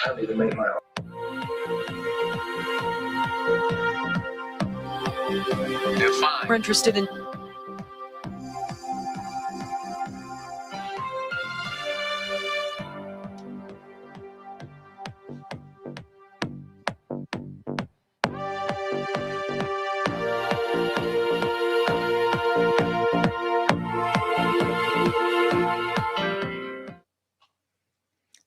I need to make my own. If I'm interested in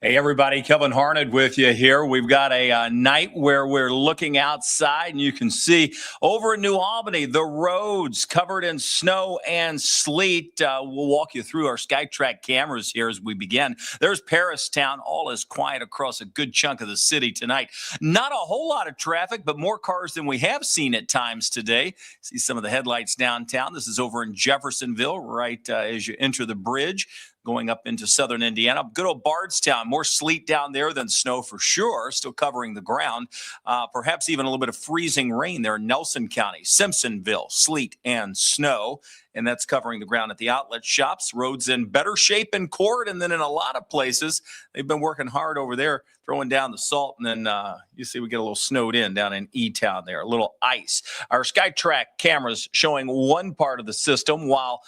Hey, everybody, Kevin Harned with you here. We've got a night where we're looking outside, and you can see over in New Albany, the roads covered in snow and sleet. We'll walk you through our SkyTrack cameras here as we begin. There's Paristown. All is quiet across a good chunk of the city tonight. Not a whole lot of traffic, but more cars than we have seen at times today. See some of the headlights downtown. This is over in Jeffersonville, right as you enter the bridge, going up into southern Indiana. Good old Bardstown, more sleet down there than snow for sure, still covering the ground. Perhaps even a little bit of freezing rain there in Nelson County. Simpsonville, sleet and snow, and that's covering the ground at the outlet shops. Roads in better shape in Court, and then in a lot of places, they've been working hard over there, throwing down the salt, and then you see we get a little snowed in down in E-Town there, a little ice. Our SkyTrack cameras showing one part of the system while,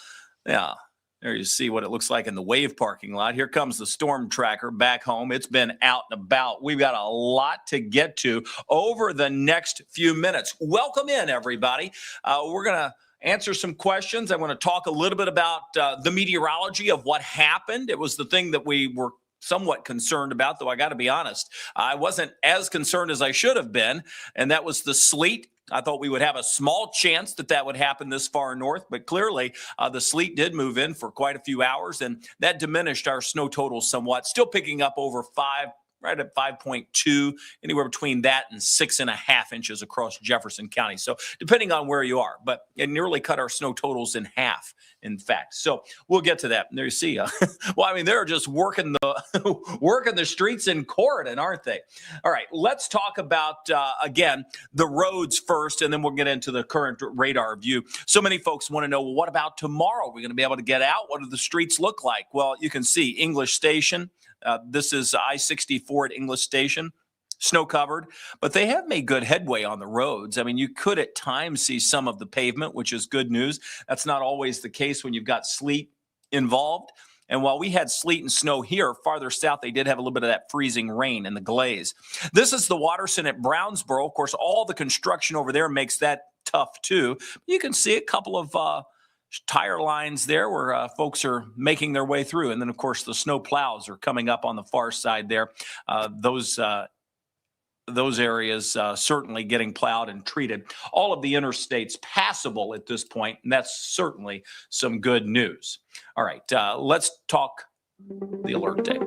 there you see what it looks like in the Wave parking lot. Here comes the storm tracker back home. It's been out and about. We've got a lot to get to over the next few minutes. Welcome in, everybody. We're going to answer some questions. I want to talk a little bit about the meteorology of what happened. It was the thing that we were somewhat concerned about, though I got to be honest, I wasn't as concerned as I should have been, and that was the sleet. I thought we would have a small chance that would happen this far north, but clearly the sleet did move in for quite a few hours, and that diminished our snow totals somewhat. Still picking up over 5, right at 5.2, anywhere between that and 6.5 inches across Jefferson County. So depending on where you are, but it nearly cut our snow totals in half, in fact. So we'll get to that. And there you see, well, I mean, they're just working the streets in Corridon, aren't they? All right, let's talk about, again, the roads first, and then we'll get into the current radar view. So many folks want to know, well, what about tomorrow? Are we going to be able to get out? What do the streets look like? Well, you can see English Station. This is I-64 at English Station. snow covered, but they have made good headway on the roads. I mean, you could at times see some of the pavement, which is good news. That's not always the case when you've got sleet involved. And while we had sleet and snow here, farther south, they did have a little bit of that freezing rain and the glaze. This is the Waterson at Brownsboro. Of course, all the construction over there makes that tough too. You can see a couple of tire lines there where folks are making their way through. And then, of course, the snow plows are coming up on the far side there. Those areas certainly getting plowed and treated. All of the interstates passable at this point, and that's certainly some good news. All right, let's talk the alert day.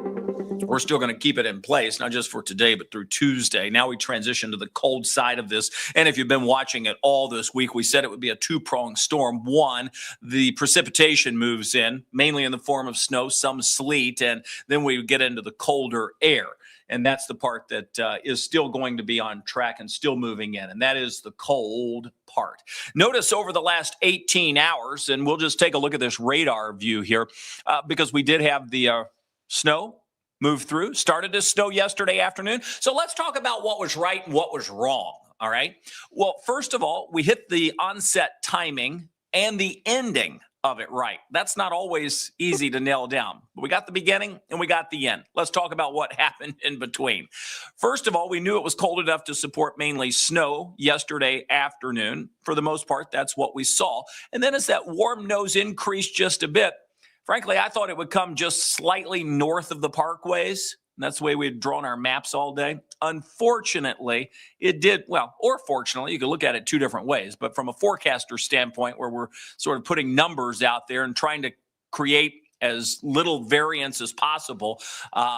We're still going to keep it in place, not just for today, but through Tuesday. Now we transition to the cold side of this. And if you've been watching it all this week, we said it would be a two-pronged storm. One, the precipitation moves in, mainly in the form of snow, some sleet, and then we get into the colder air. And that's the part that is still going to be on track and still moving in. And that is the cold part. Notice over the last 18 hours, and we'll just take a look at this radar view here, because we did have the snow move through. Started to snow yesterday afternoon. So let's talk about what was right and what was wrong. All right. Well, first of all, we hit the onset timing and the ending of it right. That's not always easy to nail down. But we got the beginning and we got the end. Let's talk about what happened in between. First of all, we knew it was cold enough to support mainly snow yesterday afternoon. For the most part, that's what we saw. And then as that warm nose increased just a bit, frankly, I thought it would come just slightly north of the parkways. And that's the way we had drawn our maps all day. Unfortunately, it did, well, or fortunately, you could look at it two different ways. But from a forecaster standpoint, where we're sort of putting numbers out there and trying to create as little variance as possible,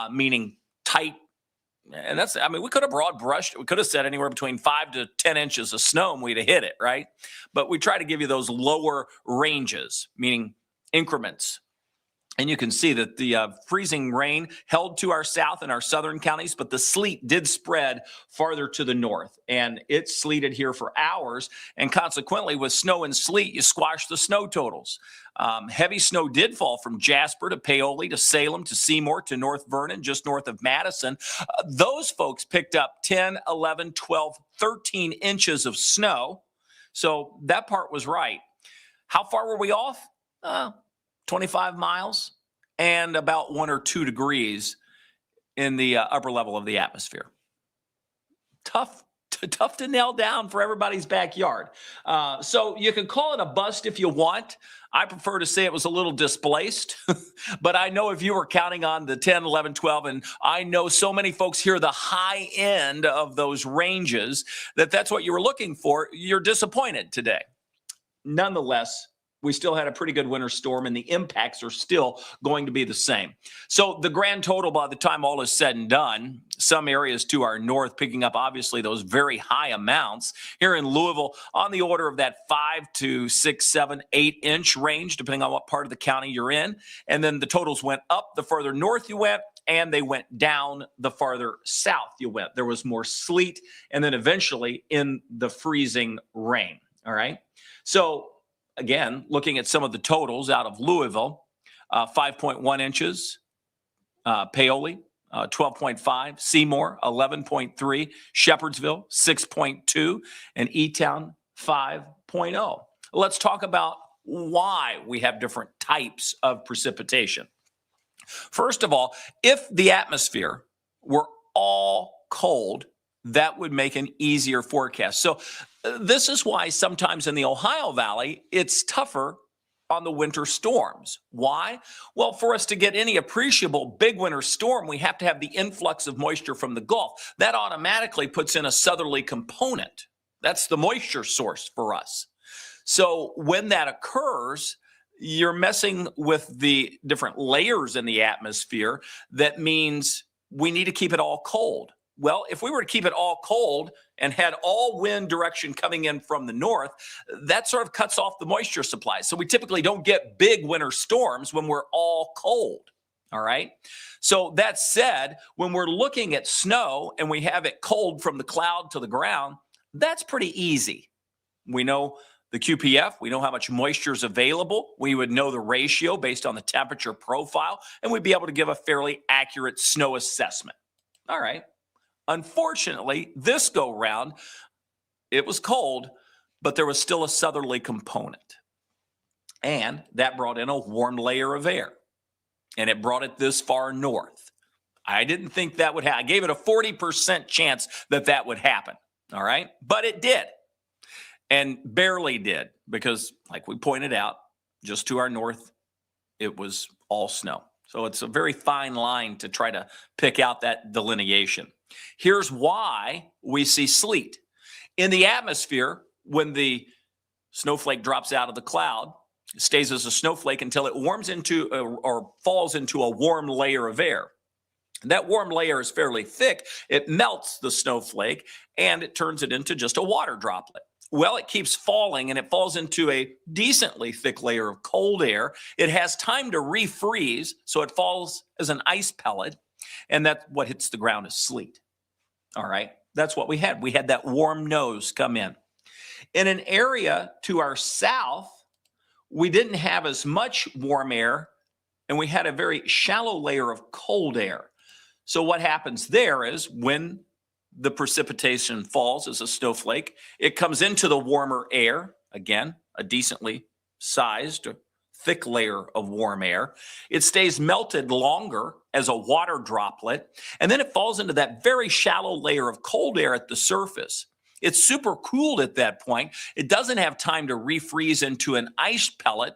meaning tight. And that's, I mean, we could have broad brushed it. We could have said anywhere between 5 to 10 inches of snow and we'd have hit it, right? But we try to give you those lower ranges, meaning increments. And you can see that the freezing rain held to our south and our southern counties, but the sleet did spread farther to the north. And it sleeted here for hours. And consequently, with snow and sleet, you squash the snow totals. Heavy snow did fall from Jasper to Paoli to Salem to Seymour to North Vernon, just north of Madison. Those folks picked up 10, 11, 12, 13 inches of snow. So that part was right. How far were we off? 25 miles and about 1 or 2 degrees in the upper level of the atmosphere. Tough to nail down for everybody's backyard. So you can call it a bust if you want. I prefer to say it was a little displaced, but I know if you were counting on the 10, 11, 12, and I know so many folks hear the high end of those ranges that's what you were looking for, you're disappointed today. Nonetheless, we still had a pretty good winter storm, and the impacts are still going to be the same. So the grand total, by the time all is said and done, some areas to our north picking up, obviously, those very high amounts. Here in Louisville, on the order of that 5 to 6, 7, 8-inch range, depending on what part of the county you're in. And then the totals went up the further north you went, and they went down the farther south you went. There was more sleet, and then eventually in the freezing rain. All right? So again, looking at some of the totals out of Louisville, 5.1 inches, Paoli, 12.5, Seymour, 11.3, Shepherdsville, 6.2, and E-Town, 5.0. Let's talk about why we have different types of precipitation. First of all, if the atmosphere were all cold, that would make an easier forecast. So this is why sometimes in the Ohio Valley, it's tougher on the winter storms. Why? Well, for us to get any appreciable big winter storm, we have to have the influx of moisture from the Gulf. That automatically puts in a southerly component. That's the moisture source for us. So when that occurs, you're messing with the different layers in the atmosphere. That means we need to keep it all cold. Well, if we were to keep it all cold and had all wind direction coming in from the north, that sort of cuts off the moisture supply. So we typically don't get big winter storms when we're all cold. All right. So that said, when we're looking at snow and we have it cold from the cloud to the ground, that's pretty easy. We know the QPF, we know how much moisture is available. We would know the ratio based on the temperature profile, and we'd be able to give a fairly accurate snow assessment. All right. Unfortunately, this go round, it was cold, but there was still a southerly component. And that brought in a warm layer of air. And it brought it this far north. I didn't think that would happen. I gave it a 40% chance that that would happen. All right. But it did. And barely did, because like we pointed out, just to our north, it was all snow. So it's a very fine line to try to pick out that delineation. Here's why we see sleet. In the atmosphere, when the snowflake drops out of the cloud, it stays as a snowflake until it warms into or falls into a warm layer of air. That warm layer is fairly thick. It melts the snowflake and it turns it into just a water droplet. Well, it keeps falling and it falls into a decently thick layer of cold air. It has time to refreeze, so it falls as an ice pellet, and that's what hits the ground as sleet. All right, that's what we had. We had that warm nose come in. In an area to our south, we didn't have as much warm air, and we had a very shallow layer of cold air. So what happens there is when the precipitation falls as a snowflake, it comes into the warmer air, again, a decently sized, thick layer of warm air. It stays melted longer as a water droplet, and then it falls into that very shallow layer of cold air at the surface. It's super cooled at that point. It doesn't have time to refreeze into an ice pellet,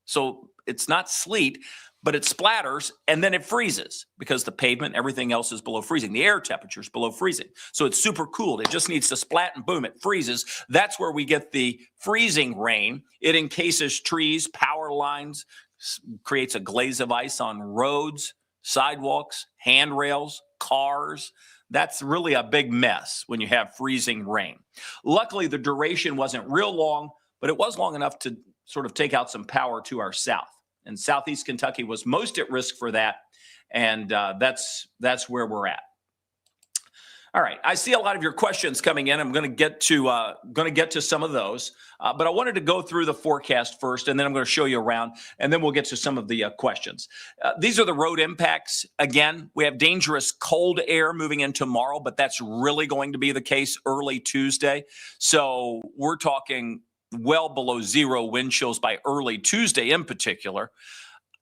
so it's not sleet, but it splatters and then it freezes because the pavement, everything else is below freezing. The air temperature is below freezing. So it's super cooled. It just needs to splat and boom, it freezes. That's where we get the freezing rain. It encases trees, power lines, creates a glaze of ice on roads, sidewalks, handrails, cars. That's really a big mess when you have freezing rain. Luckily, the duration wasn't real long, but it was long enough to sort of take out some power to our south. And Southeast Kentucky was most at risk for that, and that's where we're at. All right, I see a lot of your questions coming in. I'm going to get to some of those, but I wanted to go through the forecast first, and then I'm going to show you around, and then we'll get to some of the questions. These are the road impacts. Again, we have dangerous cold air moving in tomorrow, but that's really going to be the case early Tuesday. So we're talking well below zero wind chills by early Tuesday in particular.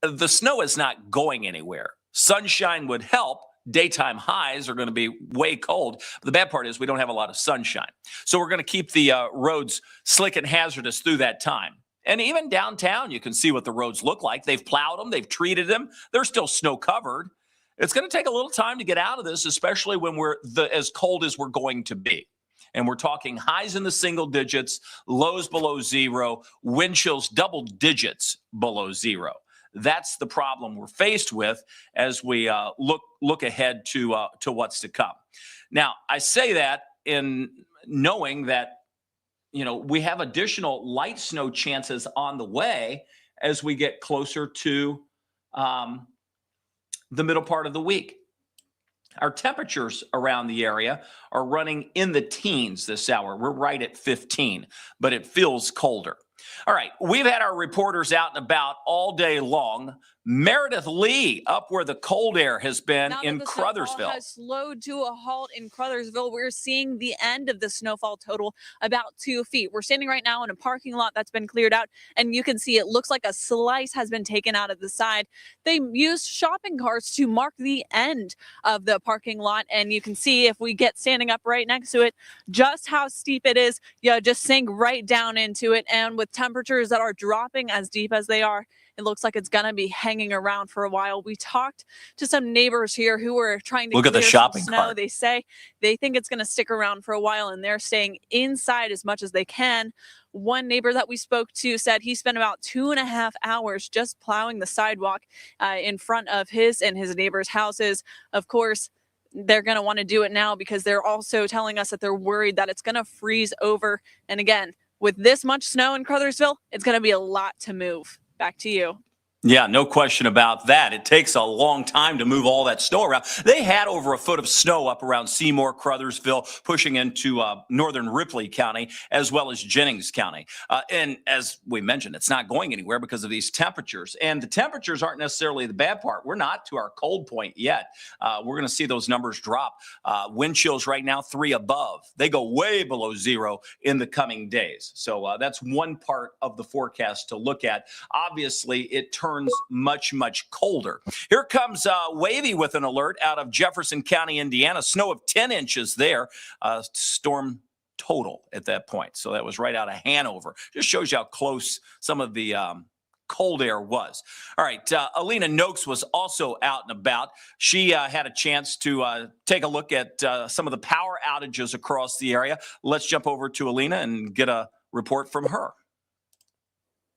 The snow is not going anywhere. Sunshine would help. Daytime highs are going to be way cold. But the bad part is we don't have a lot of sunshine. So we're going to keep the roads slick and hazardous through that time. And even downtown, you can see what the roads look like. They've plowed them. They've treated them. They're still snow covered. It's going to take a little time to get out of this, especially when we're as cold as we're going to be. And we're talking highs in the single digits, lows below zero, wind chills double digits below zero. That's the problem we're faced with as we look ahead to what's to come. Now, I say that in knowing that, you know, we have additional light snow chances on the way as we get closer to the middle part of the week. Our temperatures around the area are running in the teens this hour. We're right at 15, but it feels colder. All right, we've had our reporters out and about all day long. Meredith Lee up where the cold air has been in Crothersville. Has slowed to a halt in Crothersville. We're seeing the end of the snowfall total about 2 feet. We're standing right now in a parking lot that's been cleared out, and you can see it looks like a slice has been taken out of the side. They used shopping carts to mark the end of the parking lot, and you can see if we get standing up right next to it, just how steep it is. You just sink right down into it, and with temperatures that are dropping as deep as they are, it looks like it's going to be hanging around for a while. We talked to some neighbors here who were trying to look at the shopping snow. cart. They say they think it's going to stick around for a while, and they're staying inside as much as they can. One neighbor that we spoke to said he spent about 2.5 hours just plowing the sidewalk in front of his and his neighbors' houses. Of course, they're going to want to do it now because they're also telling us that they're worried that it's going to freeze over. And again, with this much snow in Crothersville, it's going to be a lot to move. Back to you. Yeah, no question about that. It takes a long time to move all that snow around. They had over a foot of snow up around Seymour, Crothersville, pushing into northern Ripley County, as well as Jennings County. And as we mentioned, it's not going anywhere because of these temperatures. And the temperatures aren't necessarily the bad part. We're not to our cold point yet. We're going to see those numbers drop. Wind chills right now, 3 above. They go way below 0 in the coming days. So that's one part of the forecast to look at. Obviously, it turns much, much colder. Here comes Wavy with an alert out of Jefferson County, Indiana. Snow of 10 inches there. Storm total at that point. So that was right out of Hanover. Just shows you how close some of the cold air was. All right. Alina Noakes was also out and about. She had a chance to take a look at some of the power outages across the area. Let's jump over to Alina and get a report from her.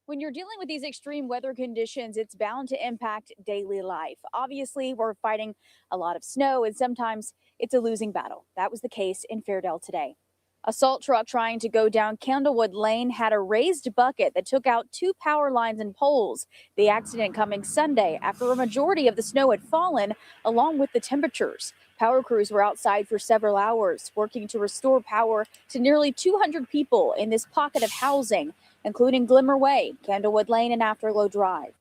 When you're dealing with these extreme weather conditions, it's bound to impact daily life. Obviously, we're fighting a lot of snow, and sometimes it's a losing battle. That was the case in Fairdale today. A salt truck trying to go down Candlewood Lane had a raised bucket that took out 2 power lines and poles. The accident coming Sunday after a majority of the snow had fallen, along with the temperatures. Power crews were outside for several hours, working to restore power to nearly 200 people in this pocket of housing, including Glimmer Way, Candlewood Lane, and Afterglow Drive.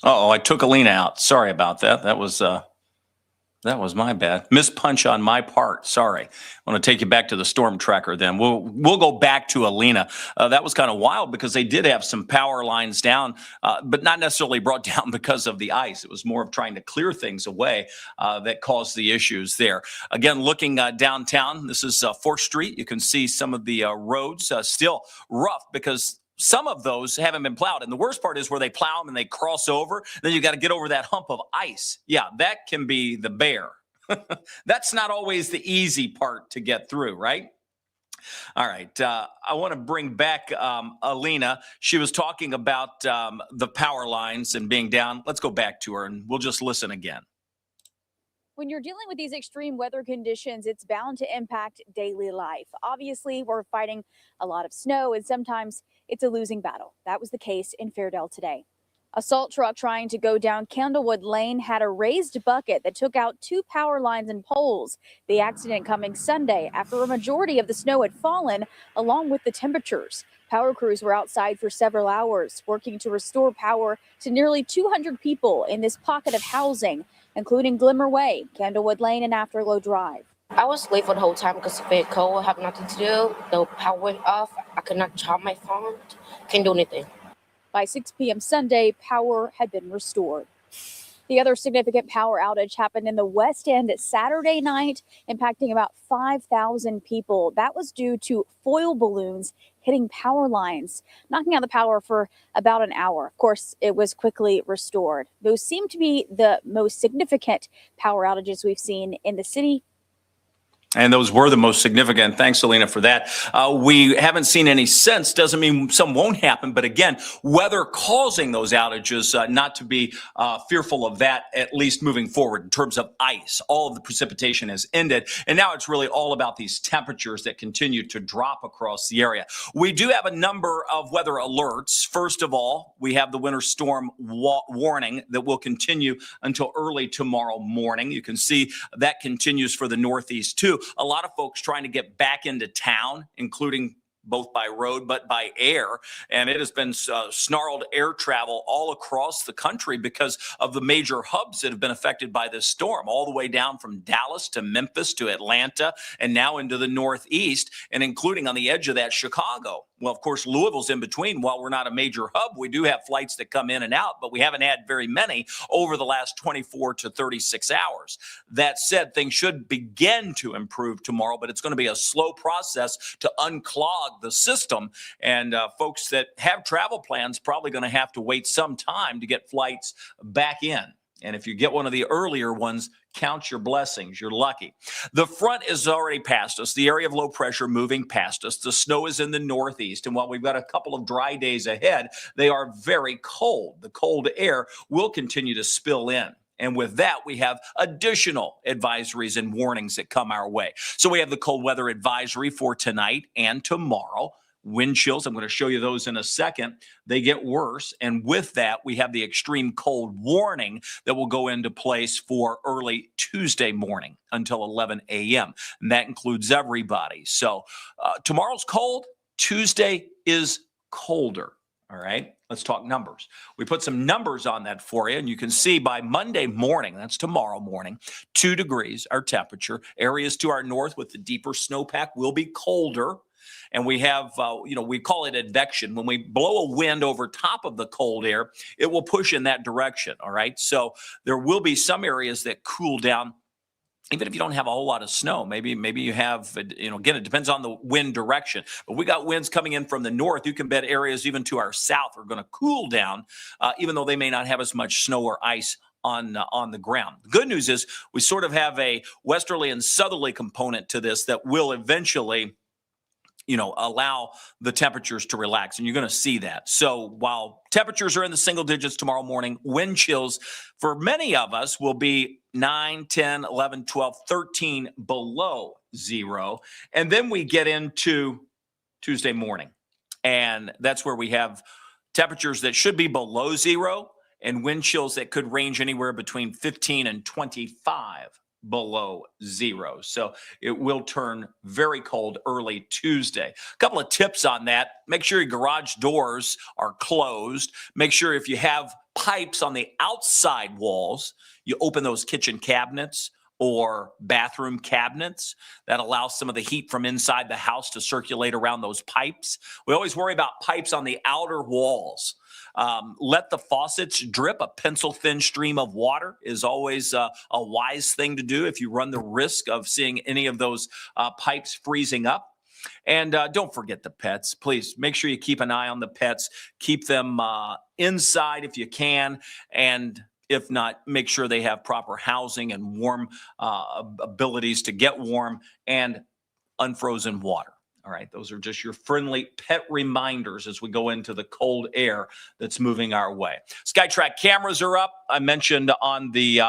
Uh-oh, I took Alina out. Sorry about that. That was my bad. Punch on my part. Sorry. I want to take you back to the storm tracker then. We'll go back to Alina. That was kind of wild because they did have some power lines down, but not necessarily brought down because of the ice. It was more of trying to clear things away that caused the issues there. Again, looking downtown, this is 4th Street. You can see some of the roads still rough because some of those haven't been plowed. And the worst part is where they plow them and they cross over. Then you got to get over that hump of ice. Yeah, that can be the bear. That's not always the easy part to get through, right? All right. I want to bring back Alina. She was talking about the power lines and being down. Let's go back to her and we'll just listen again. When you're dealing with these extreme weather conditions, it's bound to impact daily life. Obviously, we're fighting a lot of snow, and sometimes it's a losing battle. That was the case in Fairdale today. A salt truck trying to go down Candlewood Lane had a raised bucket that took out 2 power lines and poles. The accident coming Sunday after a majority of the snow had fallen, along with the temperatures. Power crews were outside for several hours, working to restore power to nearly 200 people in this pocket of housing, including Glimmer Way, Candlewood Lane, and Afterglow Drive. I was late for the whole time because of it cold. I have nothing to do. The power went off. I could not charge my phone. Can't do anything. By 6 p.m. Sunday, power had been restored. The other significant power outage happened in the West End Saturday night, impacting about 5,000 people. That was due to foil balloons hitting power lines, knocking out the power for about an hour. Of course, it was quickly restored. Those seem to be the most significant power outages we've seen in the city. And those were the most significant. Thanks, Alina, for that. We haven't seen any since. Doesn't mean some won't happen. But again, weather causing those outages, not to be fearful of that, at least moving forward in terms of ice. All of the precipitation has ended. And now it's really all about these temperatures that continue to drop across the area. We do have a number of weather alerts. First of all, we have the winter storm warning that will continue until early tomorrow morning. You can see that continues for the Northeast, too. A lot of folks trying to get back into town, including both by road but by air. And it has been snarled air travel all across the country because of the major hubs that have been affected by this storm, all the way down from Dallas to Memphis to Atlanta and now into the Northeast, and including on the edge of that Chicago. Well, of course, Louisville's in between. While we're not a major hub, we do have flights that come in and out, but we haven't had very many over the last 24 to 36 hours. That said, things should begin to improve tomorrow, but it's going to be a slow process to unclog the system. And folks that have travel plans probably going to have to wait some time to get flights back in. And if you get one of the earlier ones, count your blessings. You're lucky. The front is already past us. The area of low pressure moving past us. The snow is in the Northeast. And while we've got a couple of dry days ahead, they are very cold. The cold air will continue to spill in. And with that, we have additional advisories and warnings that come our way. So we have the cold weather advisory for tonight and tomorrow. wind chills. I'm going to show you those in a second. They get worse. And with that, we have the extreme cold warning that will go into place for early Tuesday morning until 11 a.m. And that includes everybody. So tomorrow's cold. Tuesday is colder. All right, let's talk numbers. We put some numbers on that for you, and you can see by Monday morning, that's tomorrow morning, 2 degrees, our temperature. Areas to our north with the deeper snowpack will be colder. And we have, we call it advection. When we blow a wind over top of the cold air, it will push in that direction. All right, so there will be some areas that cool down. Even if you don't have a whole lot of snow, maybe you have, again, it depends on the wind direction. But we got winds coming in from the north. You can bet areas even to our south are going to cool down, even though they may not have as much snow or ice on the ground. The good news is we sort of have a westerly and southerly component to this that will eventually allow the temperatures to relax, and you're going to see that. So while temperatures are in the single digits tomorrow morning, wind chills for many of us will be 9, 10, 11, 12, 13 below zero. And then we get into Tuesday morning, and that's where we have temperatures that should be below zero and wind chills that could range anywhere between 15 and 25 below zero. So it will turn very cold early Tuesday. A couple of tips on that. Make sure your garage doors are closed. Make sure if you have pipes on the outside walls, you open those kitchen cabinets or bathroom cabinets. That allows some of the heat from inside the house to circulate around those pipes. We always worry about pipes on the outer walls. Let the faucets drip. A pencil-thin stream of water is always a wise thing to do if you run the risk of seeing any of those pipes freezing up. And don't forget the pets. Please make sure you keep an eye on the pets. Keep them inside if you can. And if not, make sure they have proper housing and warm abilities to get warm and unfrozen water. All right, those are just your friendly pet reminders as we go into the cold air that's moving our way. SkyTrack cameras are up. I mentioned on the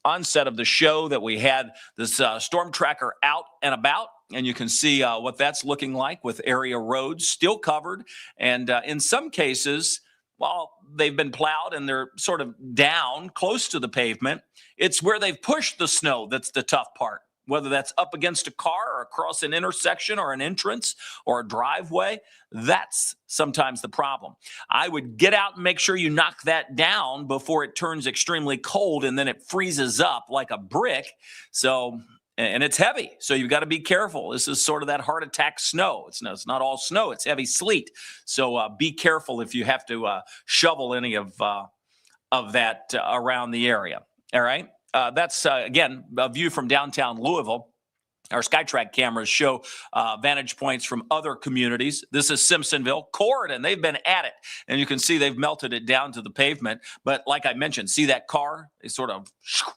onset of the show that we had this storm tracker out and about, and you can see what that's looking like with area roads still covered. And in some cases, while they've been plowed and they're sort of down close to the pavement, it's where they've pushed the snow that's the tough part. Whether that's up against a car or across an intersection or an entrance or a driveway, that's sometimes the problem. I would get out and make sure you knock that down before it turns extremely cold and then it freezes up like a brick. So, and it's heavy, so you've got to be careful. This is sort of that heart attack snow. It's not all snow, it's heavy sleet. So be careful if you have to shovel any of that around the area. All right. That's, again, a view from downtown Louisville. Our SkyTrack cameras show vantage points from other communities. This is Simpsonville, Corridon. They've been at it, and you can see they've melted it down to the pavement. But like I mentioned, see that car? They sort of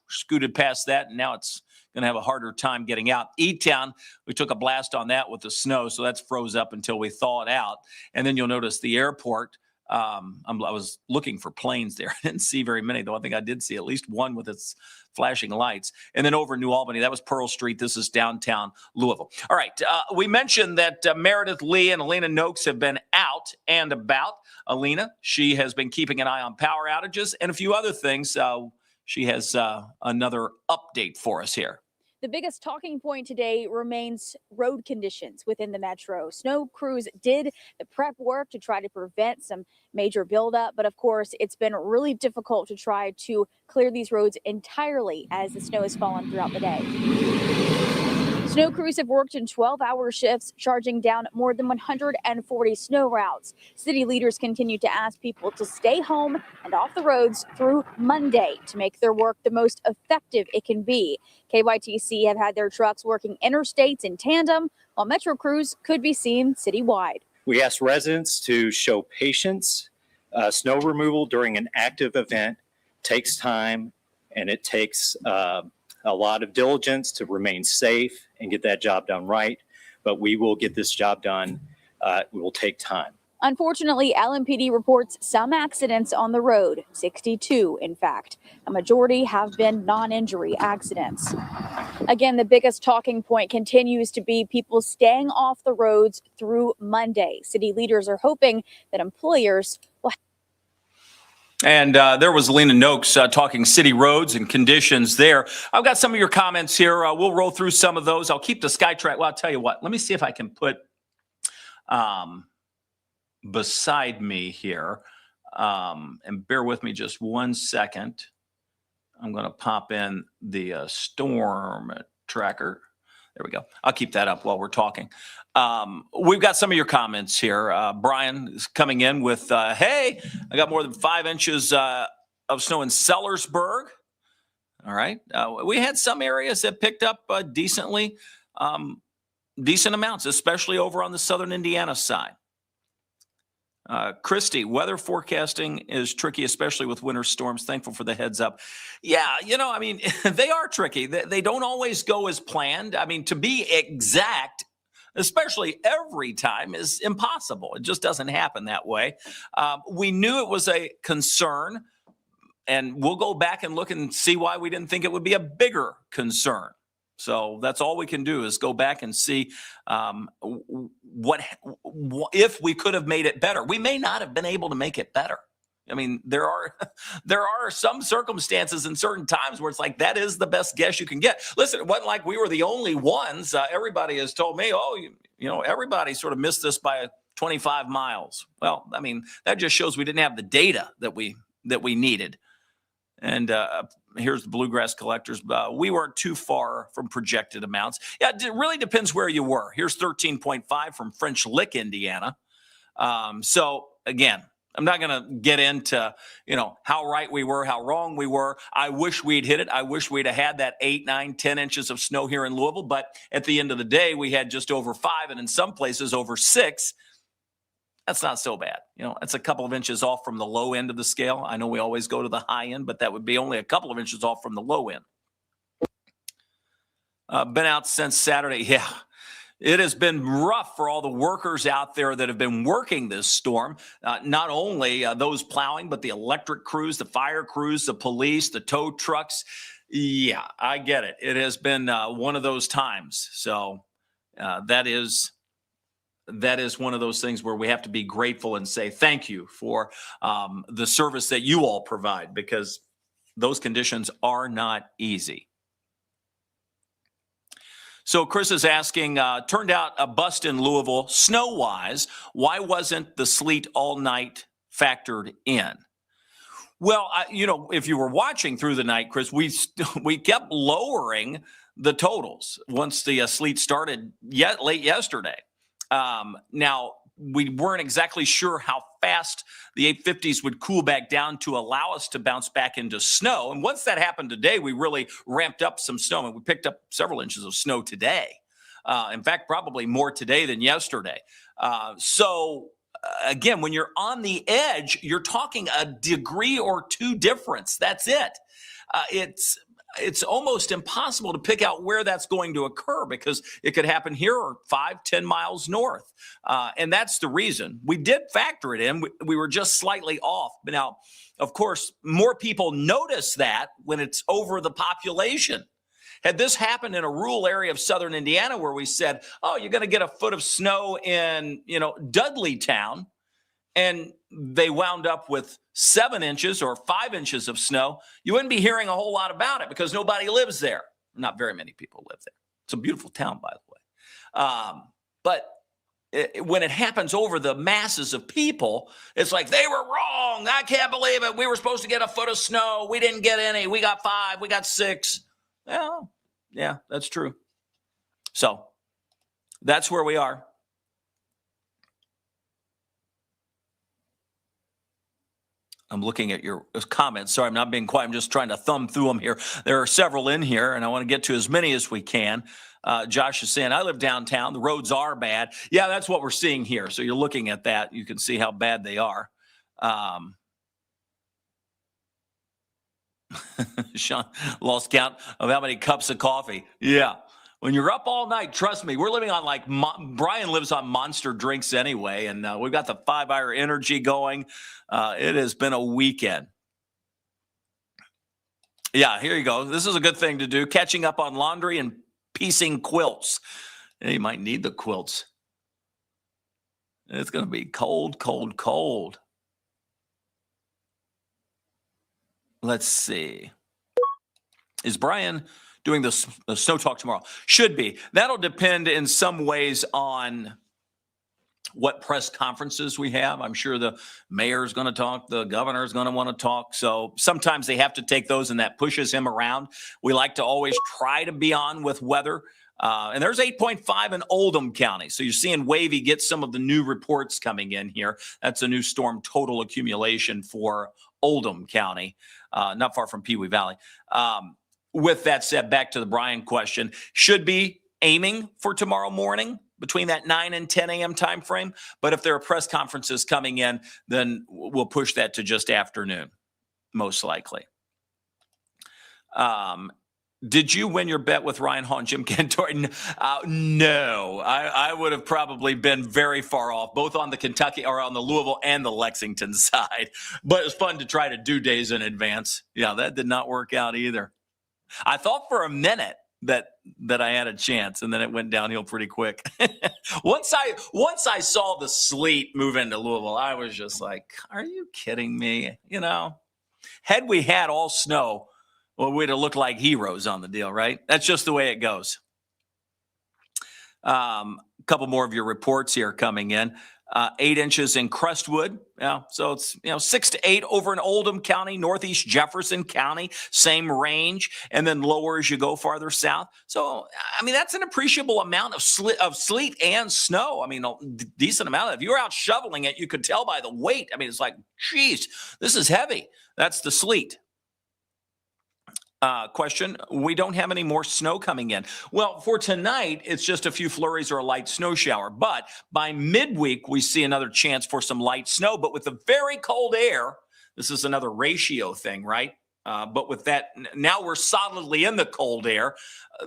scooted past that, and now it's going to have a harder time getting out. E-Town, we took a blast on that with the snow, so that's froze up until we thaw it out. And then you'll notice the airport. I was looking for planes there. I didn't see very many, though. I think I did see at least one with its flashing lights. And then over in New Albany, that was Pearl Street. This is downtown Louisville. All right. We mentioned that Meredith Lee and Alina Noakes have been out and about. Alina, she has been keeping an eye on power outages and a few other things. She has another update for us here. The biggest talking point today remains road conditions within the metro. Snow crews did the prep work to try to prevent some major buildup, but of course, it's been really difficult to try to clear these roads entirely as the snow has fallen throughout the day. Snow crews have worked in 12-hour shifts, charging down more than 140 snow routes. City leaders continue to ask people to stay home and off the roads through Monday to make their work the most effective it can be. KYTC have had their trucks working interstates in tandem, while Metro crews could be seen citywide. We ask residents to show patience. Snow removal during an active event takes time, and it takes a lot of diligence to remain safe and get that job done right. But we will get this job done. It will take time. Unfortunately, LMPD reports some accidents on the road, 62 in fact. A majority have been non-injury accidents. Again, the biggest talking point continues to be people staying off the roads through Monday. City leaders are hoping that employers will. And there was Lena Noakes talking city roads and conditions there. I've got some of your comments here. We'll roll through some of those. I'll keep the SkyTrack. Well, I'll tell you what. Let me see if I can put beside me here. And bear with me just 1 second. I'm going to pop in the storm tracker. There we go. I'll keep that up while we're talking. We've got some of your comments here. Brian is coming in with, hey, I got more than 5 inches of snow in Sellersburg. All right. We had some areas that picked up decent amounts, especially over on the southern Indiana side. Christy, weather forecasting is tricky, especially with winter storms. Thankful for the heads up. Yeah, I mean, they are tricky. They don't always go as planned. I mean, to be exact, especially every time, is impossible. It just doesn't happen that way. We knew it was a concern, and we'll go back and look and see why we didn't think it would be a bigger concern. So that's all we can do is go back and see what if we could have made it better. We may not have been able to make it better. I mean, there are some circumstances in certain times where it's like that is the best guess you can get. Listen, it wasn't like we were the only ones. Everybody has told me, everybody sort of missed this by 25 miles. Well, I mean, that just shows we didn't have the data that we needed. And here's the Bluegrass Collectors. We weren't too far from projected amounts. Yeah, it really depends where you were. Here's 13.5 from French Lick, Indiana. So again, I'm not going to get into, how right we were, how wrong we were. I wish we'd hit it. I wish we'd have had that 8, 9, 10 inches of snow here in Louisville. But at the end of the day, we had just over 5 and in some places over 6. That's not so bad. It's a couple of inches off from the low end of the scale. I know we always go to the high end, but that would be only a couple of inches off from the low end. Been out since Saturday. Yeah, it has been rough for all the workers out there that have been working this storm. Not only those plowing, but the electric crews, the fire crews, the police, the tow trucks. Yeah, I get it. It has been one of those times. So that is one of those things where we have to be grateful and say thank you for the service that you all provide, because those conditions are not easy. So Chris is asking, turned out a bust in Louisville, snow-wise. Why wasn't the sleet all night factored in? Well, if you were watching through the night, Chris, we kept lowering the totals once the sleet started late yesterday. Now, we weren't exactly sure how fast the 850s would cool back down to allow us to bounce back into snow. And once that happened today, we really ramped up some snow, and we picked up several inches of snow today. In fact, probably more today than yesterday. Again, when you're on the edge, you're talking a degree or 2 difference. That's it. It's almost impossible to pick out where that's going to occur, because it could happen here or 5-10 miles north. And that's the reason. We did factor it in. We were just slightly off. But now, of course, more people notice that when it's over the population. Had this happened in a rural area of southern Indiana where we said, oh, you're going to get a foot of snow in, Dudleytown, and they wound up with 7 inches or 5 inches of snow, you wouldn't be hearing a whole lot about it because nobody lives there. Not very many people live there. It's a beautiful town, by the way. But when it happens over the masses of people, it's like, they were wrong. I can't believe it. We were supposed to get a foot of snow. We didn't get any. We got 5. We got 6. Well, yeah, that's true. So that's where we are. I'm looking at your comments. Sorry, I'm not being quiet. I'm just trying to thumb through them here. There are several in here, and I want to get to as many as we can. Josh is saying, I live downtown. The roads are bad. Yeah, that's what we're seeing here. So you're looking at that. You can see how bad they are. Sean lost count of how many cups of coffee. Yeah. When you're up all night, trust me, we're living on like Brian lives on Monster drinks anyway, and we've got the 5-hour energy going. It has been a weekend. Yeah, here you go. This is a good thing to do. Catching up on laundry and piecing quilts. Yeah, you might need the quilts. It's going to be cold, cold, cold. Let's see. Is Brian doing the snow talk tomorrow? Should be. That'll depend in some ways on what press conferences we have. I'm sure the mayor is going to talk. The governor is going to want to talk. So sometimes they have to take those, and that pushes him around. We like to always try to be on with weather. And there's 8.5 in Oldham County. So you're seeing Wavy get some of the new reports coming in here. That's a new storm total accumulation for Oldham County, not far from Pewee Valley. With that said, back to the Brian question, should be aiming for tomorrow morning between that 9 and 10 a.m. time frame. But if there are press conferences coming in, then we'll push that to just afternoon, most likely. Did you win your bet with Ryan Hall and Jim Cantor? No, I would have probably been very far off, both on the Kentucky or on the Louisville and the Lexington side. But it's fun to try to do days in advance. Yeah, that did not work out either. I thought for a minute that I had a chance, and then it went downhill pretty quick. Once I saw the sleet move into Louisville, I was just like, "Are you kidding me?" You know, had we had all snow, well, we'd have looked like heroes on the deal, right? That's just the way it goes. A couple more of your reports here coming in. 8 inches in Crestwood. Yeah, so it's 6 to 8 over in Oldham County, Northeast Jefferson County, same range, and then lower as you go farther south. So I mean that's an appreciable amount of sleet and snow. I mean a decent amount. If you were out shoveling it, you could tell by the weight. I mean it's like, geez, this is heavy. That's the sleet. Question, we don't have any more snow coming in. Well, for tonight, it's just a few flurries or a light snow shower. But by midweek, we see another chance for some light snow. But with the very cold air, this is another ratio thing, right? But with that, now we're solidly in the cold air.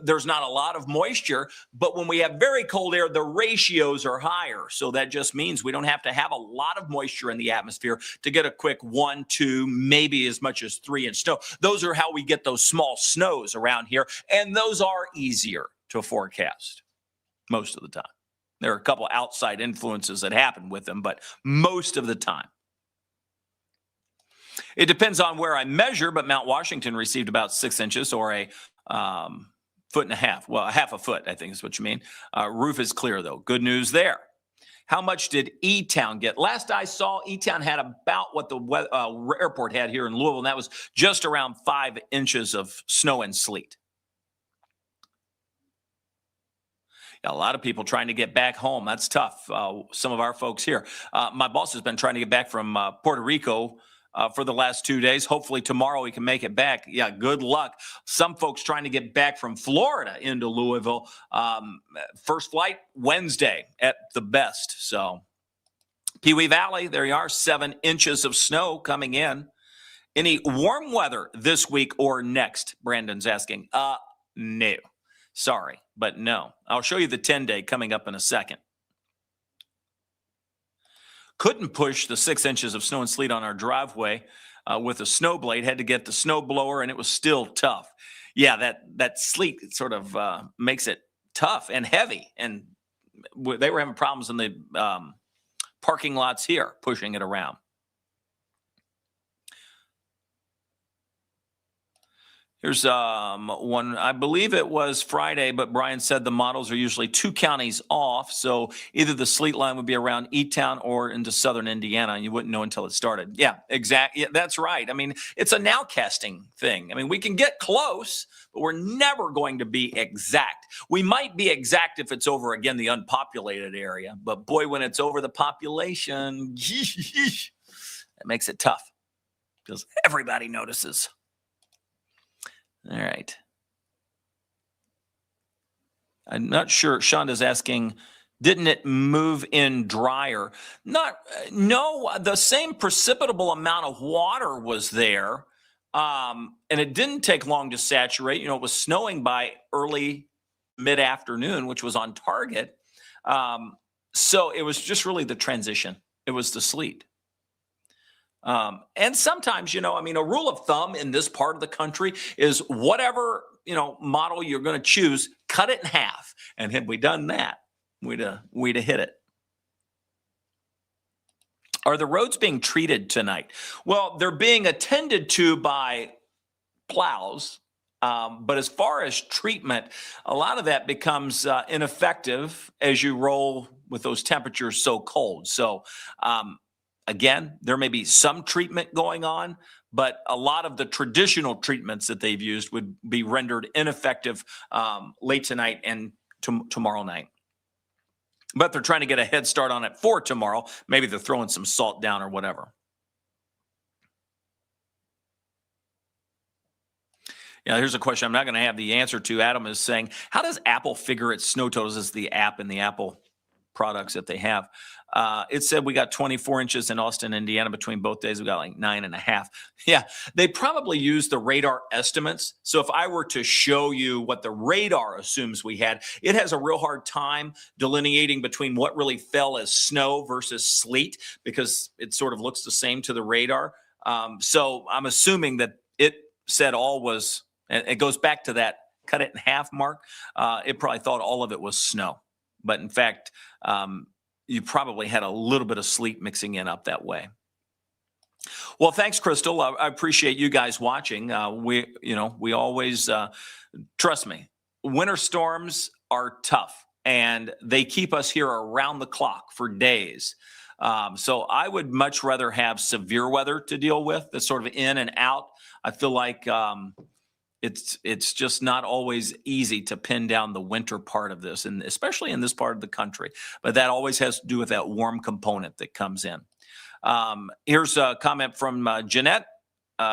There's not a lot of moisture. But when we have very cold air, the ratios are higher. So that just means we don't have to have a lot of moisture in the atmosphere to get a quick 1, 2, maybe as much as 3 inch snow. Those are how we get those small snows around here. And those are easier to forecast most of the time. There are a couple outside influences that happen with them, but most of the time. It depends on where I measure, but Mount Washington received about 6 inches or a foot and a half. Well, a half a foot, I think is what you mean. Roof is clear, though. Good news there. How much did E-Town get? Last I saw, E-Town had about what the airport had here in Louisville, and that was just around 5 inches of snow and sleet. A lot of people trying to get back home. That's tough. Some of our folks here. My boss has been trying to get back from Puerto Rico for the last 2 days. Hopefully tomorrow he can make it back. Yeah, good luck. Some folks trying to get back from Florida into Louisville. First flight Wednesday at the best. So Pewee Valley, there you are, 7 inches of snow coming in. Any warm weather this week or next? Brandon's asking. No. Sorry, but no. I'll show you the 10-day coming up in a second. Couldn't push the 6 inches of snow and sleet on our driveway with a snow blade. Had to get the snow blower, and it was still tough. Yeah, that sleet sort of makes it tough and heavy. And they were having problems in the parking lots here, pushing it around. Here's one. I believe it was Friday, but Brian said the models are usually 2 counties off. So either the sleet line would be around E-Town or into southern Indiana, and you wouldn't know until it started. Yeah, exactly. Yeah, that's right. I mean, it's a nowcasting thing. I mean, we can get close, but we're never going to be exact. We might be exact if it's over, again, the unpopulated area. But boy, when it's over the population, it makes it tough because everybody notices. All right. I'm not sure. Shonda's asking, didn't it move in drier? No, the same precipitable amount of water was there. And it didn't take long to saturate. You know, it was snowing by early mid-afternoon, which was on target. So it was just really the transition. It was the sleet. And sometimes, a rule of thumb in this part of the country is whatever, model you're going to choose, cut it in half. And had we done that, we'd have hit it. Are the roads being treated tonight? Well, they're being attended to by plows. But as far as treatment, a lot of that becomes ineffective as you roll with those temperatures so cold. So, again, there may be some treatment going on, but a lot of the traditional treatments that they've used would be rendered ineffective late tonight and tomorrow night. But they're trying to get a head start on it for tomorrow. Maybe they're throwing some salt down or whatever. Yeah, here's a question I'm not going to have the answer to. Adam is saying, how does Apple figure its snow totals as the app and the Apple products that they have? It said we got 24 inches in Austin, Indiana between both days. We got like 9.5. Yeah, they probably use the radar estimates. So if I were to show you what the radar assumes we had, it has a real hard time delineating between what really fell as snow versus sleet because it sort of looks the same to the radar. So I'm assuming that it said all was, and it goes back to that cut it in half mark. It probably thought all of it was snow. But in fact, you probably had a little bit of sleet mixing in up that way. Well, thanks, Crystal. I appreciate you guys watching. We always, trust me, winter storms are tough and they keep us here around the clock for days. So I would much rather have severe weather to deal with, that's sort of in and out. I feel like it's just not always easy to pin down the winter part of this, and especially in this part of the country. But that always has to do with that warm component that comes in. Here's a comment from Jeanette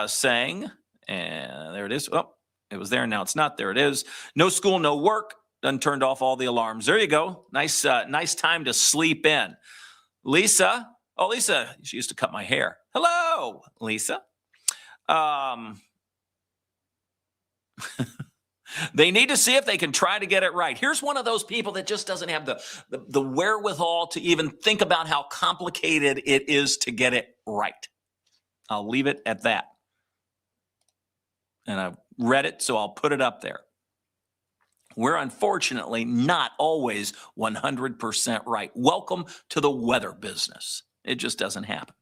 saying, and there it is. Oh, it was there. Now it's not. There it is. No school, no work. Done turned off all the alarms. There you go. Nice time to sleep in. Lisa. Oh, Lisa, she used to cut my hair. Hello, Lisa. They need to see if they can try to get it right. Here's one of those people that just doesn't have the wherewithal to even think about how complicated it is to get it right. I'll leave it at that. And I've read it, so I'll put it up there. We're unfortunately not always 100% right. Welcome to the weather business. It just doesn't happen.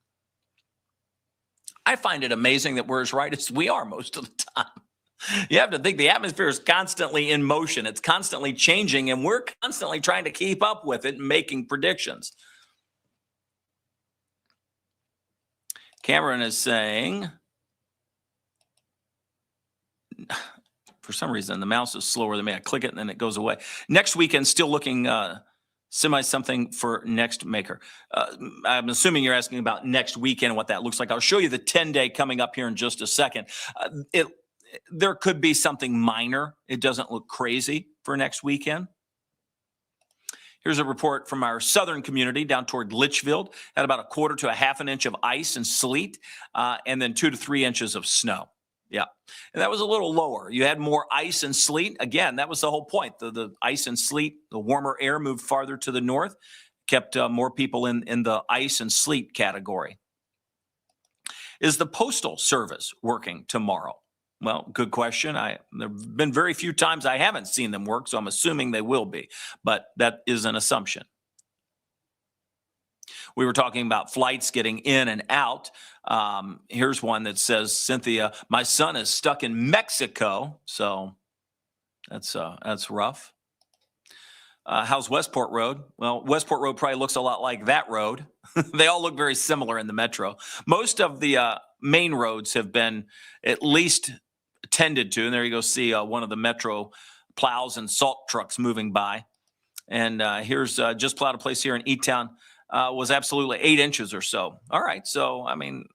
I find it amazing that we're as right as we are most of the time. You have to think the atmosphere is constantly in motion. It's constantly changing, and we're constantly trying to keep up with it and making predictions. Cameron is saying, for some reason, the mouse is slower than me. I click it and then it goes away. Next weekend, still looking semi-something for next maker. I'm assuming you're asking about next weekend, what that looks like. I'll show you the 10-day coming up here in just a second. There could be something minor. It doesn't look crazy for next weekend. Here's a report from our southern community down toward Litchfield. Had about 1/4 to 1/2 inch of ice and sleet, and then 2 to 3 inches of snow. Yeah, and that was a little lower. You had more ice and sleet. Again, that was the whole point. The ice and sleet, the warmer air moved farther to the north, kept more people in the ice and sleet category. Is the Postal Service working tomorrow? Well, good question. There have been very few times I haven't seen them work, so I'm assuming they will be, but that is an assumption. We were talking about flights getting in and out. Here's one that says, Cynthia, my son is stuck in Mexico, so that's rough. How's Westport Road? Well, Westport Road probably looks a lot like that road. They all look very similar in the metro. Most of the main roads have been at least tended to, and there you go see one of the metro plows and salt trucks moving by. And here's just plowed a place here in E-Town, was absolutely 8 inches or so. All right, so I mean,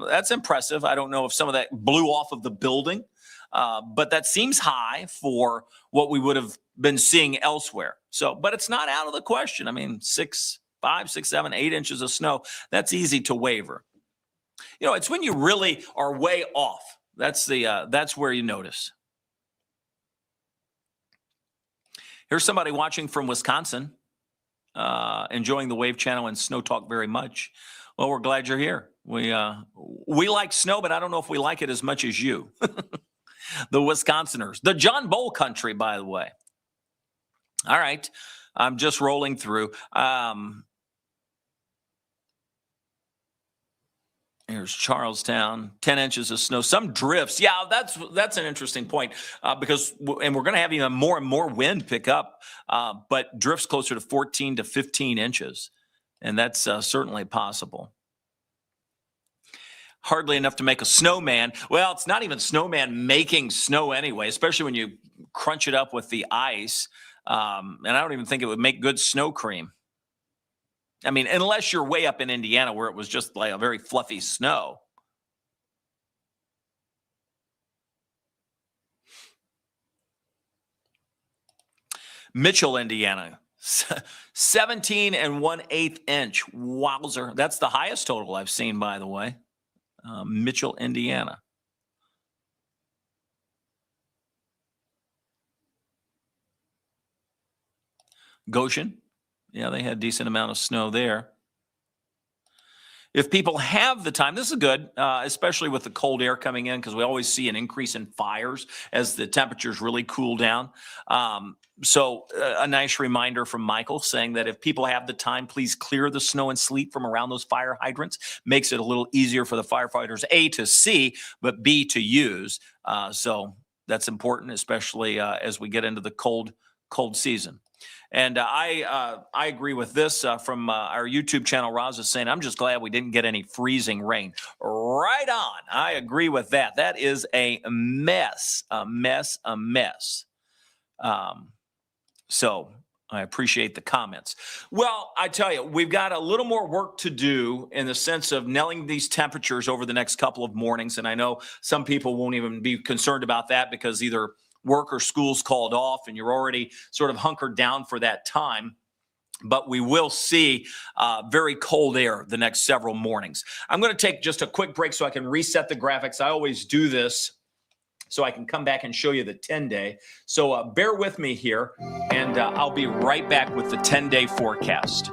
that's impressive. I don't know if some of that blew off of the building, but that seems high for what we would have been seeing elsewhere. So, but it's not out of the question. I mean, 5, 6, 7, 8 inches of snow, that's easy to waver. You know, it's when you really are way off. That's where you notice. Here's somebody watching from Wisconsin, enjoying the Wave Channel and Snow Talk very much. Well, we're glad you're here. We like snow, but I don't know if we like it as much as you. The Wisconsiners, the John Bowl country, by the way. All right. I'm just rolling through. Here's Charlestown, 10 inches of snow, some drifts. Yeah, that's an interesting point because we're going to have even more and more wind pick up, but drifts closer to 14 to 15 inches. And that's certainly possible. Hardly enough to make a snowman. Well, it's not even snowman making snow anyway, especially when you crunch it up with the ice. And I don't even think it would make good snow cream. I mean, unless you're way up in Indiana where it was just like a very fluffy snow. Mitchell, Indiana, 17 1/8 inch. Wowzer. That's the highest total I've seen, by the way. Mitchell, Indiana. Goshen. Yeah, they had a decent amount of snow there. If people have the time, this is good, especially with the cold air coming in, because we always see an increase in fires as the temperatures really cool down. So a nice reminder from Michael saying that if people have the time, please clear the snow and sleet from around those fire hydrants. Makes it a little easier for the firefighters, A, to see, but B, to use. So that's important, especially as we get into the cold season. And I agree with this from our YouTube channel. Roz is saying, I'm just glad we didn't get any freezing rain. Right on. I agree with that. That is a mess. So I appreciate the comments. Well, I tell you, we've got a little more work to do in the sense of nailing these temperatures over the next couple of mornings. And I know some people won't even be concerned about that because either work or school's called off and you're already sort of hunkered down for that time. But we will see very cold air the next several mornings. I'm going to take just a quick break so I can reset the graphics. I always do this so I can come back and show you the 10-day. So bear with me here, and I'll be right back with the 10-day forecast.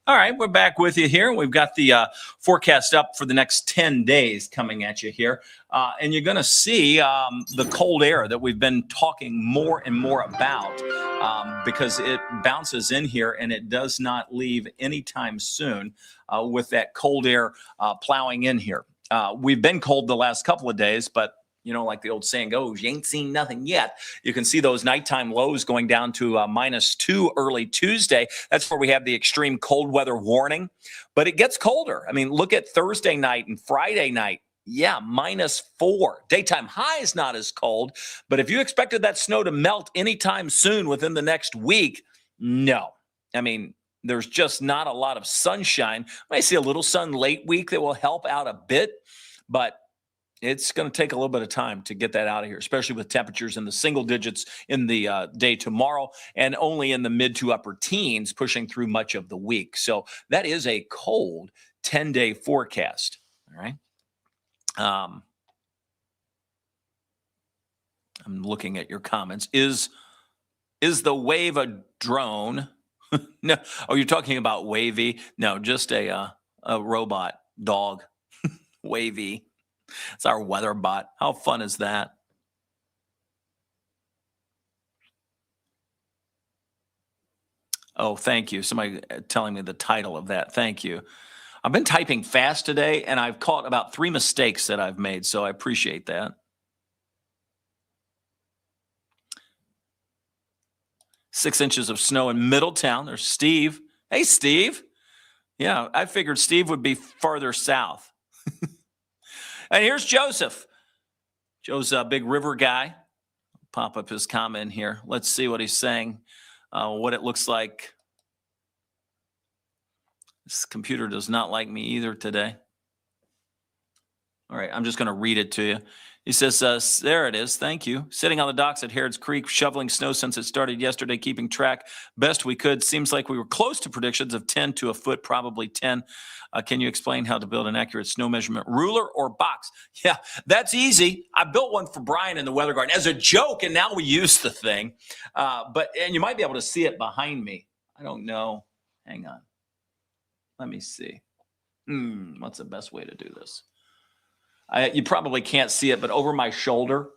All right, we're back with you here. We've got the forecast up for the next 10 days coming at you here. And you're going to see the cold air that we've been talking more and more about because it bounces in here and it does not leave anytime soon with that cold air plowing in here. We've been cold the last couple of days, but you know, like the old saying goes, you ain't seen nothing yet. You can see those nighttime lows going down to -2 early Tuesday. That's where we have the extreme cold weather warning. But it gets colder. I mean, look at Thursday night and Friday night. Yeah, -4. Daytime high is not as cold. But if you expected that snow to melt anytime soon within the next week, no. I mean, there's just not a lot of sunshine. I see a little sun late week that will help out a bit. But it's going to take a little bit of time to get that out of here, especially with temperatures in the single digits in the day tomorrow and only in the mid to upper teens pushing through much of the week. So that is a cold 10-day forecast. All right. I'm looking at your comments. Is the wave a drone? No. Oh, you're talking about Wavy? No, just a robot dog. Wavy. It's our weather bot. How fun is that? Oh, thank you. Somebody telling me the title of that. Thank you. I've been typing fast today, and I've caught about 3 mistakes that I've made, so I appreciate that. 6 inches of snow in Middletown. There's Steve. Hey, Steve. Yeah, I figured Steve would be farther south. And here's Joseph. Joe's a big river guy. Pop up his comment here. Let's see what he's saying, what it looks like. This computer does not like me either today. All right, I'm just going to read it to you. He says, there it is. Thank you. Sitting on the docks at Harrods Creek, shoveling snow since it started yesterday, keeping track best we could. Seems like we were close to predictions of 10 to a foot, probably 10. Can you explain how to build an accurate snow measurement ruler or box? Yeah, that's easy. I built one for Brian in the Weather Garden as a joke, and now we use the thing. And you might be able to see it behind me. I don't know. Hang on. Let me see. What's the best way to do this? You probably can't see it, but over my shoulder,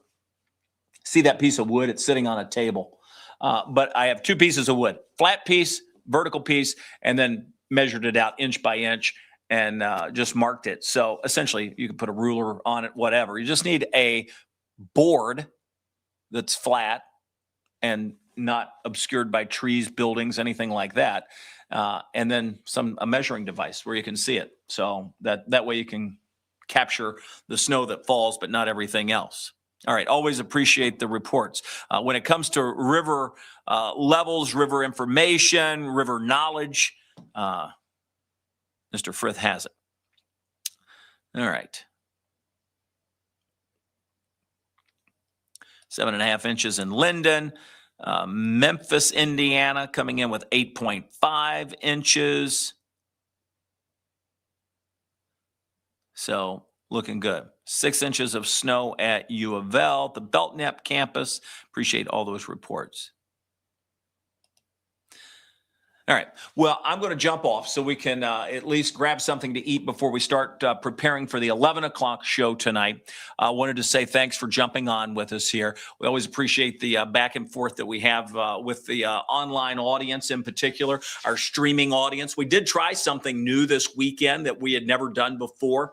see that piece of wood? It's sitting on a table. But I have 2 pieces of wood, flat piece, vertical piece, and then measured it out inch by inch and just marked it. So essentially, you can put a ruler on it, whatever. You just need a board that's flat and not obscured by trees, buildings, anything like that. And then a measuring device where you can see it. So that way you can capture the snow that falls, but not everything else. All right. Always appreciate the reports. When it comes to river levels, river information, river knowledge, Mr. Frith has it. All right. 7.5 inches in Linden. Memphis, Indiana, coming in with 8.5 inches. So looking good. 6 inches of snow at U of L, the Belknap campus. Appreciate all those reports. All right. Well, I'm going to jump off so we can at least grab something to eat before we start preparing for the 11 o'clock show tonight. I wanted to say thanks for jumping on with us here. We always appreciate the back and forth that we have with the online audience in particular, our streaming audience. We did try something new this weekend that we had never done before.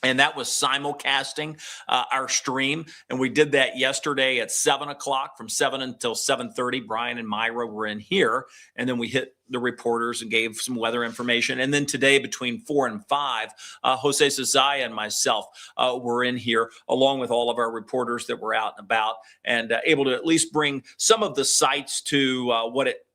And that was simulcasting our stream. And we did that yesterday at 7 o'clock from 7 until 7:30. Brian and Myra were in here. And then we hit the reporters and gave some weather information. And then today between 4 and 5, Jose Cezaya and myself were in here along with all of our reporters that were out and about and able to at least bring some of the sights to what it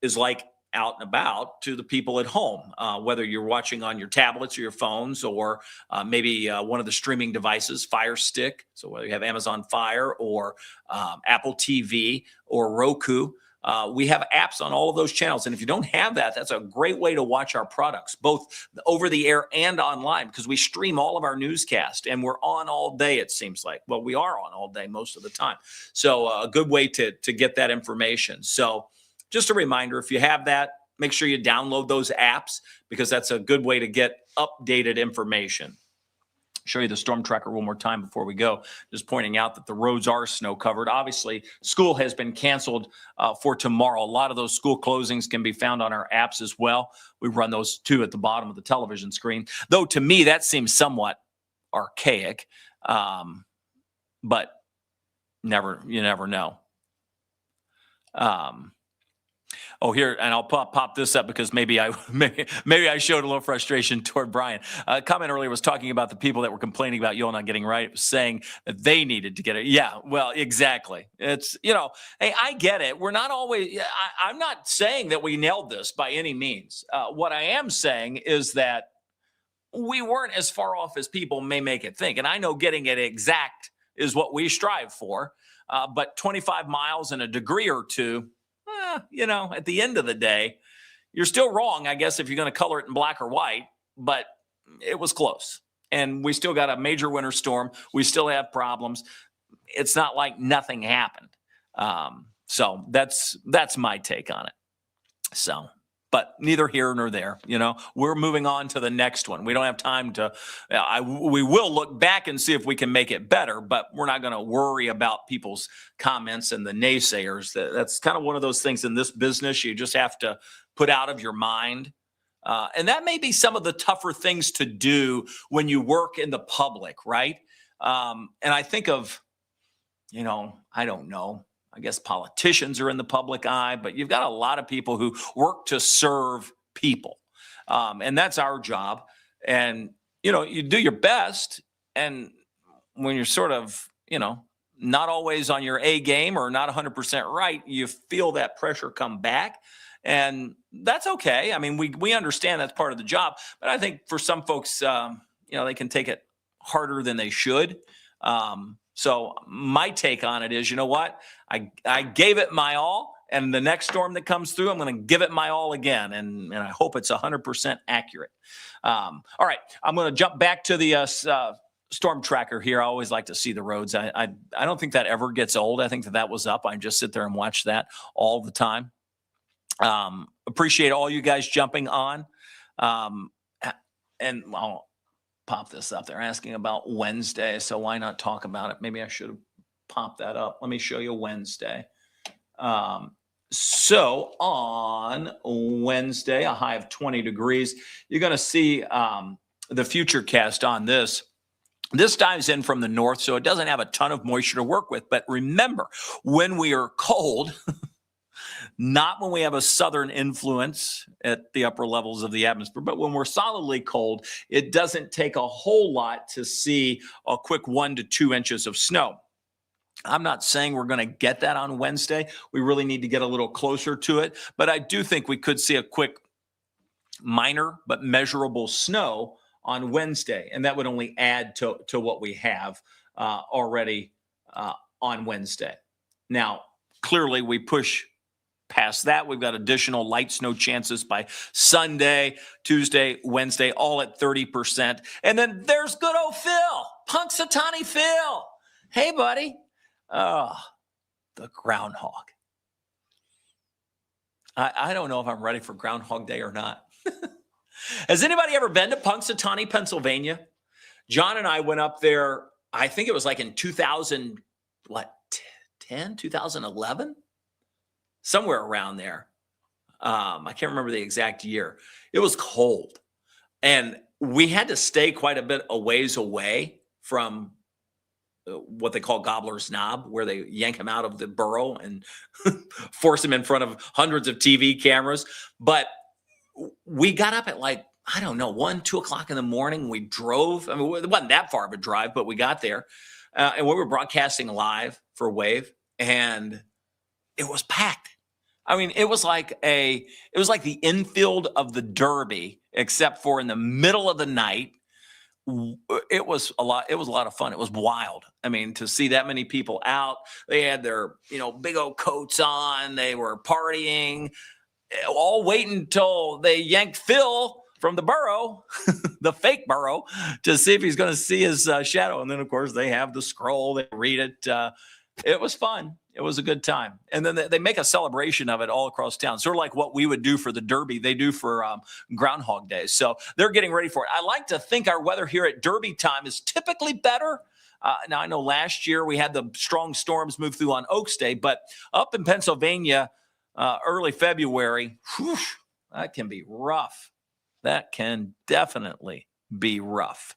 is like out and about to the people at home, whether you're watching on your tablets or your phones or maybe one of the streaming devices, Fire Stick. So whether you have Amazon Fire or Apple TV or Roku, we have apps on all of those channels. And if you don't have that, that's a great way to watch our products, both over the air and online, because we stream all of our newscast and we're on all day, it seems like. Well, we are on all day most of the time. So a good way to get that information. So just a reminder, if you have that, make sure you download those apps because that's a good way to get updated information. Show you the storm tracker one more time before we go. Just pointing out that the roads are snow covered. Obviously, school has been canceled for tomorrow. A lot of those school closings can be found on our apps as well. We run those too at the bottom of the television screen. Though to me, that seems somewhat archaic, but you never know. Oh, here, and I'll pop this up because maybe I showed a little frustration toward Brian. A comment earlier was talking about the people that were complaining about you all not getting right, saying that they needed to get it. Yeah, well, exactly. It's, hey, I get it. We're not always, I'm not saying that we nailed this by any means. What I am saying is that we weren't as far off as people may make it think. And I know getting it exact is what we strive for, but 25 miles and a degree or two, at the end of the day, you're still wrong, I guess, if you're going to color it in black or white, but it was close. And we still got a major winter storm. We still have problems. It's not like nothing happened. So that's my take on it. So, but neither here nor there. We're moving on to the next one. We don't have time to. We will look back and see if we can make it better, but we're not going to worry about people's comments and the naysayers. That's kind of one of those things in this business you just have to put out of your mind. And that may be some of the tougher things to do when you work in the public, right? And I think of, I don't know. I guess politicians are in the public eye, but you've got a lot of people who work to serve people. And that's our job. And, you do your best. And when you're sort of, not always on your A game or not 100% right, you feel that pressure come back. And that's okay. I mean, we understand that's part of the job. But I think for some folks, they can take it harder than they should. So my take on it is, you know what? I gave it my all, and the next storm that comes through, I'm going to give it my all again, and I hope it's 100% accurate. All right, I'm going to jump back to the storm tracker here. I always like to see the roads. I don't think that ever gets old. I think that was up. I just sit there and watch that all the time. Appreciate all you guys jumping on. And I'll pop this up. They're asking about Wednesday, so why not talk about it? Maybe I should have popped that up. Let me show you Wednesday. So on Wednesday, a high of 20 degrees. You're going to see the future cast on this. This dives in from the north, so it doesn't have a ton of moisture to work with. But remember, when we are cold, not when we have a southern influence at the upper levels of the atmosphere, but when we're solidly cold, it doesn't take a whole lot to see a quick 1 to 2 inches of snow. I'm not saying we're going to get that on Wednesday. We really need to get a little closer to it, but I do think we could see a quick minor but measurable snow on Wednesday, and that would only add to what we have already on Wednesday. Now, clearly we push past that. We've got additional light snow chances by Sunday, Tuesday, Wednesday, all at 30%. And then there's good old Phil, Punxsutawney Phil. Hey, buddy. Oh, the groundhog. I don't know if I'm ready for Groundhog Day or not. Has anybody ever been to Punxsutawney, Pennsylvania? John and I went up there, I think it was like in 2011? Somewhere around there. I can't remember the exact year. It was cold. And we had to stay quite a bit a ways away from what they call Gobbler's Knob, where they yank him out of the burrow and force him in front of hundreds of TV cameras. But we got up at 1, 2 o'clock in the morning. We drove. I mean, it wasn't that far of a drive, but we got there. And we were broadcasting live for Wave, and it was packed. I mean, it was like the infield of the Derby, except for in the middle of the night. It was a lot of fun. It was wild. I mean, to see that many people out, they had their, big old coats on. They were partying, all waiting until they yanked Phil from the burrow, the fake burrow, to see if he's going to see his shadow. And then, of course, they have the scroll. They read it. It was fun. It was a good time. And then they make a celebration of it all across town. Sort of like what we would do for the Derby, they do for Groundhog Day. So they're getting ready for it. I like to think our weather here at Derby time is typically better. Now, I know last year we had the strong storms move through on Oaks Day, but up in Pennsylvania, early February, that can be rough. That can definitely be rough.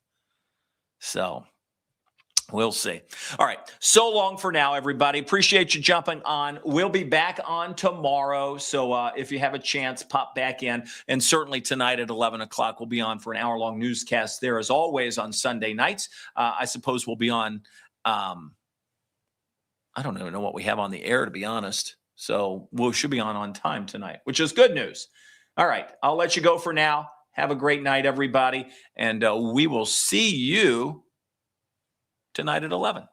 So we'll see. All right. So long for now, everybody. Appreciate you jumping on. We'll be back on tomorrow. So if you have a chance, pop back in. And certainly tonight at 11 o'clock, we'll be on for an hour-long newscast there, as always, on Sunday nights. I suppose we'll be on, I don't even know what we have on the air, to be honest. So we should be on time tonight, which is good news. All right. I'll let you go for now. Have a great night, everybody. And we will see you tonight at 11.